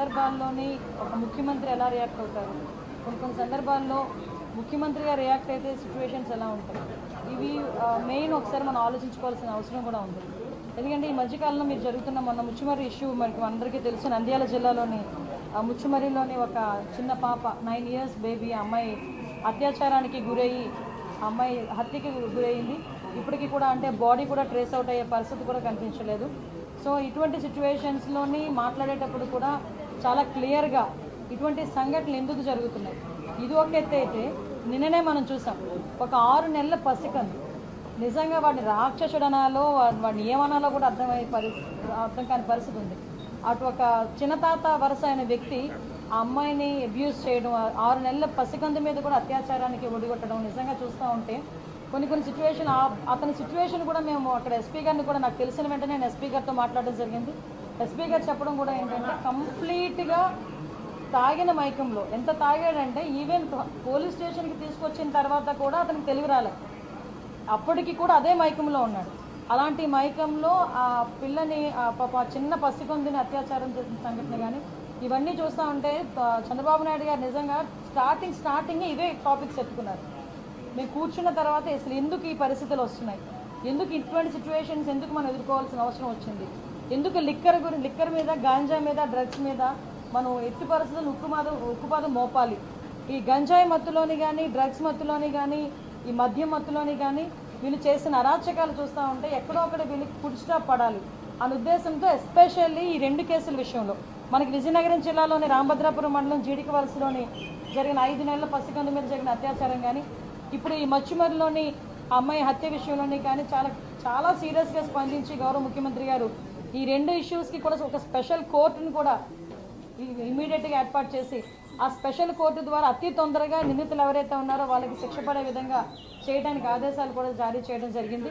సందర్భాల్లోని ఒక ముఖ్యమంత్రి ఎలా రియాక్ట్ అవుతారు, కొన్ని సందర్భాల్లో ముఖ్యమంత్రిగా రియాక్ట్ అయితే సిచ్యువేషన్స్ ఎలా ఉంటాయి, ఇవి మెయిన్ ఒకసారి మనం ఆలోచించుకోవాల్సిన అవసరం కూడా ఉంది. ఎందుకంటే ఈ మధ్యకాలంలో మీరు జరుగుతున్న మొన్న ముచ్చుమర్రి ఇష్యూ మనకి అందరికీ తెలుసు. నంద్యాల జిల్లాలోని ముచ్చుమర్రిలోని ఒక చిన్న పాప 9 years బేబీ అమ్మాయి అత్యాచారానికి గురయ్యి అమ్మాయి హత్యకి గురయ్యింది. ఇప్పటికీ కూడా అంటే బాడీ కూడా ట్రేస్ అవుట్ అయ్యే పరిస్థితి కూడా కనిపించలేదు. సో ఇటువంటి సిచ్యువేషన్స్లోని మాట్లాడేటప్పుడు కూడా చాలా క్లియర్గా ఇటువంటి సంఘటనలు ఎందుకు జరుగుతున్నాయి, ఇది ఒక ఎత్తు అయితే నిన్ననే మనం చూసాం ఒక 6 నెలల పసికందు నిజంగా వాడిని రాక్షసుడు అనాలో వాడిని ఏమనాలో కూడా అర్థం కాని పరిస్థితి ఉంది. అటు ఒక చిన్నతాత వరుస అయిన వ్యక్తి ఆ అమ్మాయిని అబ్యూస్ చేయడం, 6 నెలల పసికందు మీద కూడా అత్యాచారానికి ఒడిగొట్టడం నిజంగా చూస్తూ ఉంటే కొన్ని సిచ్యువేషన్ అతని సిచ్యువేషన్ కూడా మేము అక్కడ ఎస్పీ గారిని కూడా నాకు తెలిసిన వెంటనే నేను ఎస్పీ గారితో మాట్లాడడం జరిగింది. ఎస్పీ గారు చెప్పడం కూడా ఏంటంటే కంప్లీట్గా తాగిన మైకంలో, ఎంత తాగాడంటే ఈవెన్ పోలీస్ స్టేషన్కి తీసుకొచ్చిన తర్వాత కూడా అతనికి తెలివి రాలేదు, అప్పటికి కూడా అదే మైకంలో ఉన్నాడు. అలాంటి మైకంలో ఆ పిల్లని చిన్న పసికొందిని అత్యాచారం చేసిన సంఘటన కానీ ఇవన్నీ చూస్తూ ఉంటే చంద్రబాబు నాయుడు గారు నిజంగా స్టార్టింగ్ ఇవే టాపిక్స్ ఎత్తుకున్నారు. మేము కూర్చున్న తర్వాత అసలు ఎందుకు ఈ పరిస్థితులు వస్తున్నాయి, ఎందుకు ఇటువంటి సిచ్యువేషన్స్ ఎందుకు మనం ఎదుర్కోవాల్సిన అవసరం వచ్చింది, ఎందుకు లిక్కర్ మీద, గాంజా మీద, డ్రగ్స్ మీద మనం ఎట్టి పరిస్థితులు ఉక్కుపాదం మోపాలి. ఈ గంజాయి మత్తులోని కానీ, డ్రగ్స్ మత్తులోని కానీ, ఈ మద్యం మత్తులోని కానీ వీళ్ళు చేసిన అరాచకాలు చూస్తూ ఉంటే ఎక్కడో ఒకటి వీళ్ళకి ఫుడ్ స్టాప్ పడాలి అనే ఉద్దేశంతో ఎస్పెషల్లీ ఈ 2 కేసుల విషయంలో మనకి విజయనగరం జిల్లాలోని రామభద్రాపురం మండలం జీడిక వలసలోని జరిగిన 5 నెలల పసికందు మీద జరిగిన అత్యాచారం కానీ, ఇప్పుడు ఈ మచ్చుమరిలోని అమ్మాయి హత్య విషయంలోని కానీ చాలా సీరియస్గా స్పందించి గౌరవ ముఖ్యమంత్రి గారు ఈ 2 ఇష్యూస్కి కూడా ఒక స్పెషల్ కోర్టును కూడా ఇమీడియట్గా ఏర్పాటు చేసి ఆ స్పెషల్ కోర్టు ద్వారా అతి తొందరగా నిందితులు ఎవరైతే ఉన్నారో వాళ్ళకి శిక్ష పడే విధంగా చేయడానికి ఆదేశాలు కూడా జారీ చేయడం జరిగింది.